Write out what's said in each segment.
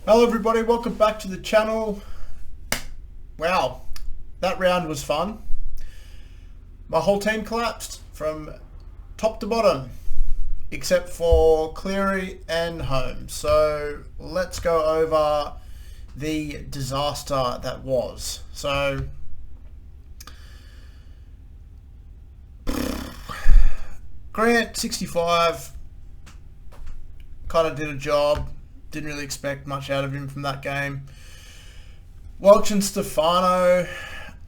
Hello everybody, welcome back to the channel. Wow, that round was fun. My whole team collapsed from top to bottom, except for Cleary and Holmes. So let's go over the disaster that was. So Grant, 65, kind of did a job. Didn't really expect much out of him from that game. Welch and Stefano,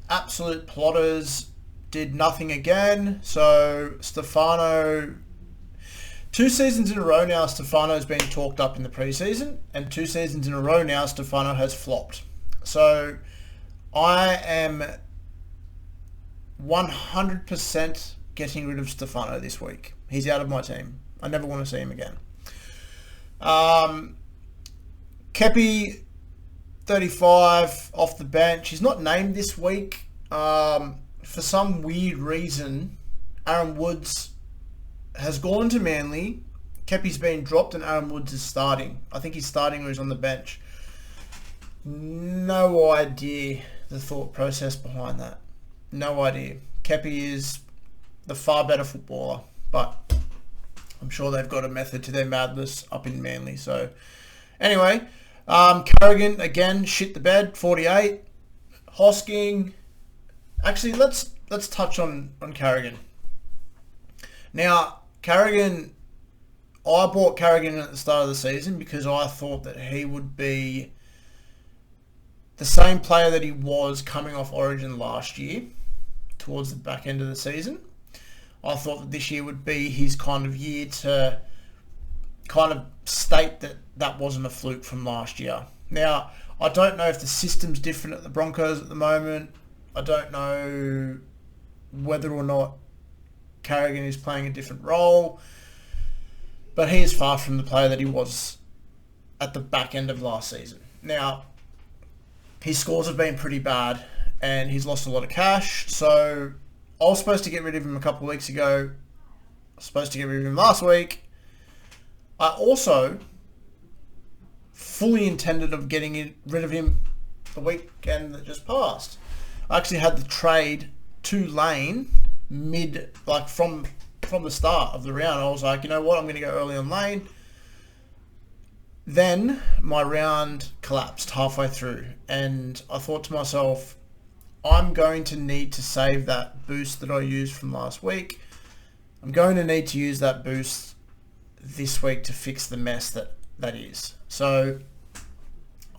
absolute plotters, did nothing again. So Stefano, 2 seasons in a row now, Stefano's been talked up in the preseason, and 2 seasons in a row now, Stefano has flopped. So I am 100% getting rid of Stefano this week. He's out of my team. I never want to see him again. Kepi, 35, off the bench. He's not named this week. For some weird reason, Aaron Woods has gone to Manly. Kepi's been dropped and Aaron Woods is starting. I think he's starting or he's on the bench. No idea the thought process behind that. No idea. Kepi is the far better footballer, but I'm sure they've got a method to their madness up in Manly. So anyway, Carrigan, again, shit the bed, 48. Hosking. Actually, let's touch on Carrigan. Now, Carrigan, I bought Carrigan at the start of the season because I thought that he would be the same player that he was coming off Origin last year, towards the back end of the season. I thought that this year would be his kind of year to kind of state that that wasn't a fluke from last year. Now, I don't know if the system's different at the Broncos at the moment. I don't know whether or not Carrigan is playing a different role, but he is far from the player that he was at the back end of last season. Now, his scores have been pretty bad and he's lost a lot of cash, so I was supposed to get rid of him a couple of weeks ago. I was supposed to get rid of him last week. I also fully intended of getting rid of him the weekend that just passed. I actually had the trade to Lane from the start of the round. I was like, you know what, I'm going to go early on Lane. Then my round collapsed halfway through, and I thought to myself, I'm going to need to save that boost that I used from last week. I'm going to need to use that boost this week to fix the mess that is. So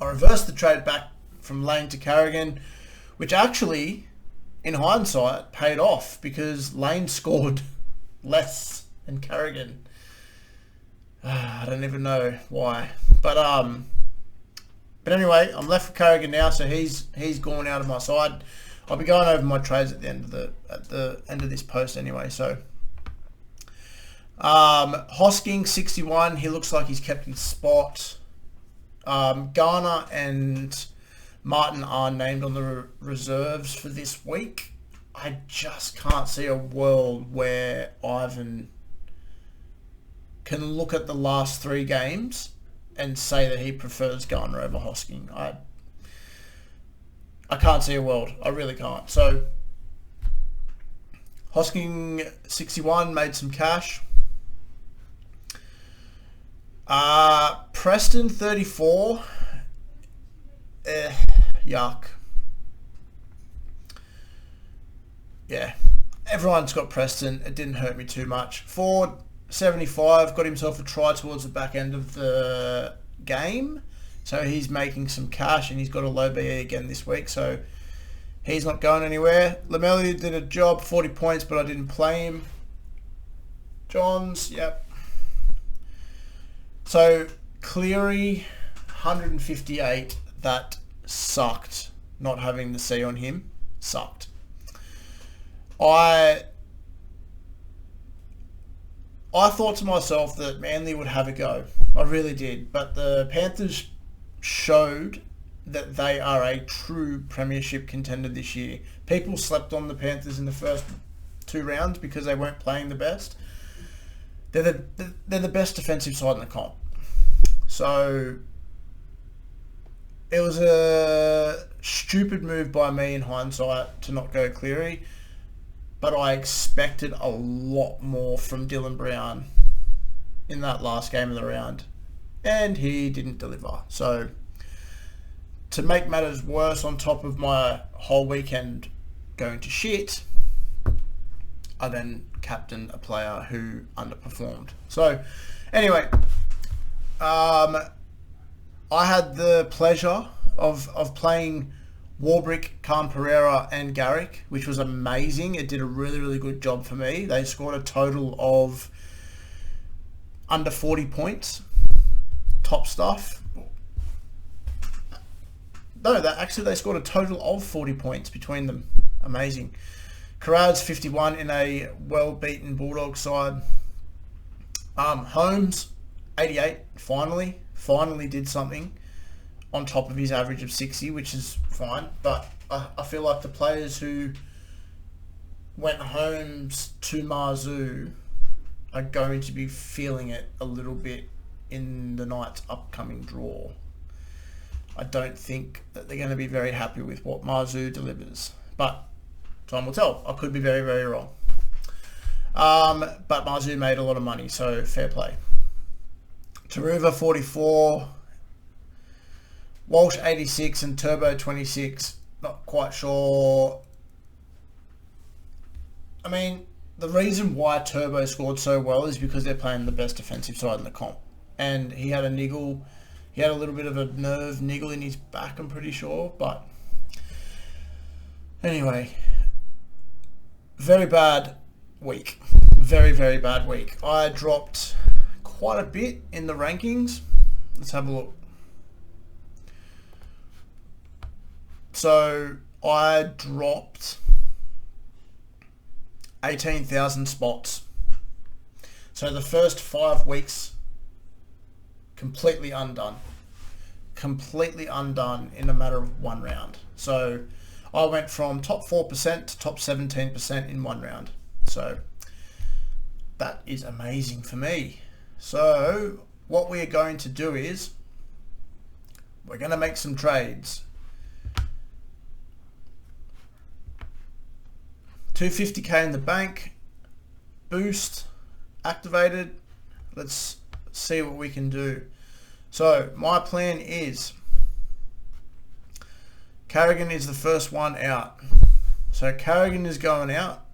I reversed the trade back from Lane to Carrigan, which actually, in hindsight, paid off because Lane scored less than Carrigan. I don't even know why, but anyway, I'm left with Carrigan now, so he's gone out of my side. I'll be going over my trades at the end of this post anyway. So Hosking, 61. He looks like he's kept his spot. Garner and Martin are named on the reserves for this week. I just can't see a world where Ivan can look at the last 3 games and say that he prefers Garner over Hosking. I can't see a world. I really can't. So Hosking, 61, made some cash. Preston, 34. Yuck. Yeah. Everyone's got Preston. It didn't hurt me too much. Ford, 75, got himself a try towards the back end of the game. So he's making some cash and he's got a low BE again this week. So he's not going anywhere. Lamelli did a job, 40 points, but I didn't play him. Johns, yep. So Cleary, 158. That sucked. Not having the C on him sucked. I thought to myself that Manly would have a go. I really did. But the Panthers showed that they are a true premiership contender this year. People slept on the Panthers in the first 2 rounds because they weren't playing the best. They're the best defensive side in the comp. So it was a stupid move by me in hindsight to not go Cleary, but I expected a lot more from Dylan Brown in that last game of the round, and he didn't deliver. So to make matters worse, on top of my whole weekend going to shit, I then captained a player who underperformed. So anyway, I had the pleasure of playing Warbrick, Khan Pereira and Garrick, which was amazing. It did a really, really good job for me. They scored a total of under 40 points. Top stuff. No, they scored a total of 40 points between them. Amazing. Carrad's 51 in a well-beaten Bulldog side. Holmes, 88, finally did something on top of his average of 60, which is fine. But I feel like the players who went Holmes to Marzu are going to be feeling it a little bit in the night's upcoming draw. I don't think that they're going to be very happy with what Marzu delivers. But time will tell. I could be very, very wrong. But Marzu made a lot of money, so fair play. Taruva 44, Walsh 86 and Turbo 26. Not quite sure. I mean, the reason why Turbo scored so well is because they're playing the best defensive side in the comp. And he had a niggle. He had a little bit of a nerve niggle in his back, I'm pretty sure. But anyway, very bad week. Very, very bad week. I dropped quite a bit in the rankings. Let's have a look. So I dropped 18,000 spots. So the first 5 weeks completely undone in a matter of one round. So I went from top 4% to top 17% in one round. So that is amazing for me. So what we are going to do is we're going to make some trades. 250k in the bank, boost activated. Let's see what we can do. So my plan is Carrigan is the first one out. So Carrigan is going out.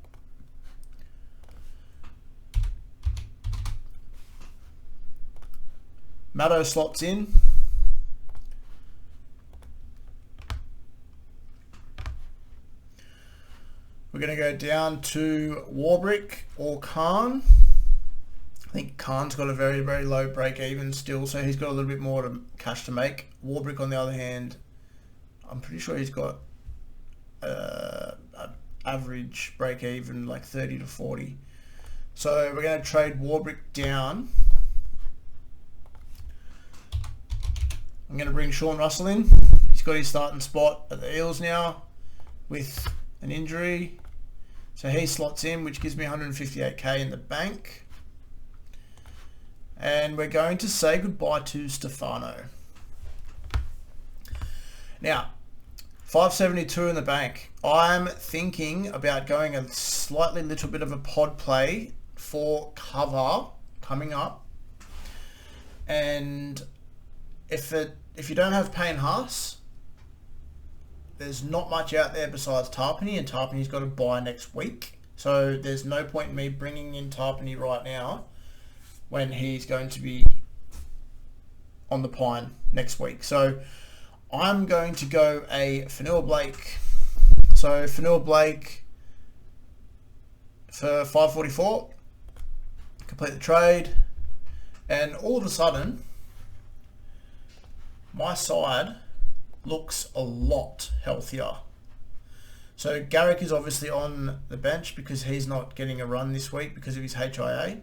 Maddo slots in. We're going to go down to Warbrick or Khan. I think Khan's got a very, very low break even still, so he's got a little bit more cash to make. Warbrick, on the other hand, I'm pretty sure he's got an average break even like 30 to 40. So we're going to trade Warbrick down. I'm going to bring Sean Russell in. He's got his starting spot at the Eels now with an injury. So he slots in, which gives me 158k in the bank. And we're going to say goodbye to Stefano. Now, 572 in the bank. I'm thinking about going a slightly little bit of a pod play for cover coming up. And if you don't have Payne Haas, there's not much out there besides Tarpany, and Tarpany's got to buy next week. So there's no point in me bringing in Tarpany right now when he's going to be on the pine next week. So I'm going to go a Fanua Blake. So Fanua Blake for 544. Complete the trade. And all of a sudden, my side looks a lot healthier. So Garrick is obviously on the bench because he's not getting a run this week because of his HIA.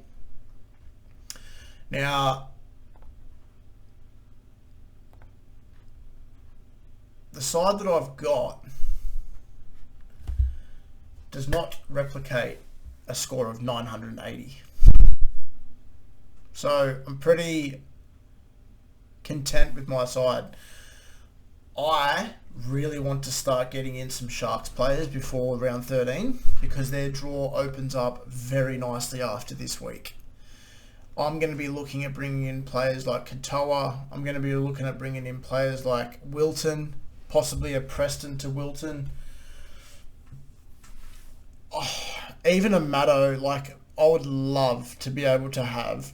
Now, the side that I've got does not replicate a score of 980. So I'm pretty content with my side. I really want to start getting in some Sharks players before round 13 because their draw opens up very nicely after this week. I'm going to be looking at bringing in players like Katoa. I'm going to be looking at bringing in players like Wilton, possibly a Preston to Wilton. Oh, even a Maddo. Like, I would love to be able to have...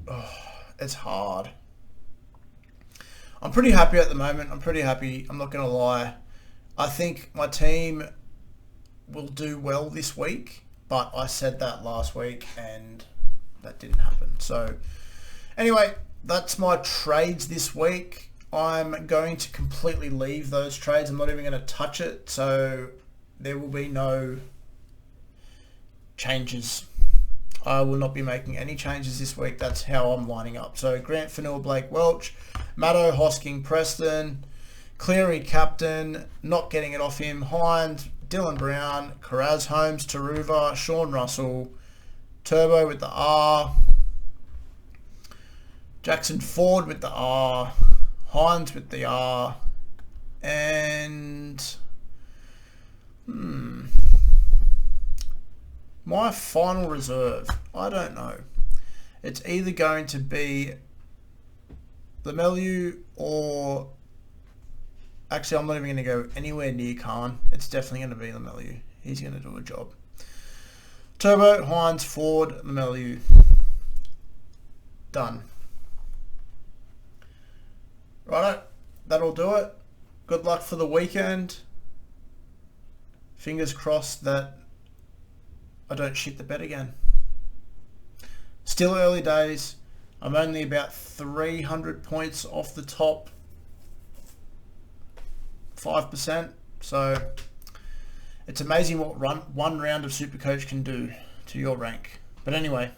Oh, it's hard. I'm pretty happy at the moment. I'm pretty happy. I'm not going to lie. I think my team will do well this week, but I said that last week and that didn't happen. So anyway, that's my trades this week. I'm going to completely leave those trades. I'm not even going to touch it. So there will be no changes. I will not be making any changes this week. That's how I'm lining up. So Grant Fanua, Blake Welch, Maddo, Hosking, Preston, Cleary, captain, not getting it off him, Hind, Dylan Brown, Karaz, Holmes, Taruva, Sean Russell, Turbo with the R, Jackson Ford with the R, Hines with the R, and my final reserve, I don't know. It's either going to be Lemelu or... Actually, I'm not even going to go anywhere near Khan. It's definitely going to be Lemelu. He's going to do a job. Turbo, Hines, Ford, Lemelu. Done. Righto, that'll do it. Good luck for the weekend. Fingers crossed that I don't shit the bed again. Still early days. I'm only about 300 points off the top 5%. So it's amazing what one round of SuperCoach can do to your rank. But anyway,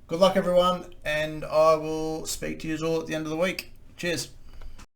good luck everyone, and I will speak to you all at the end of the week. Cheers.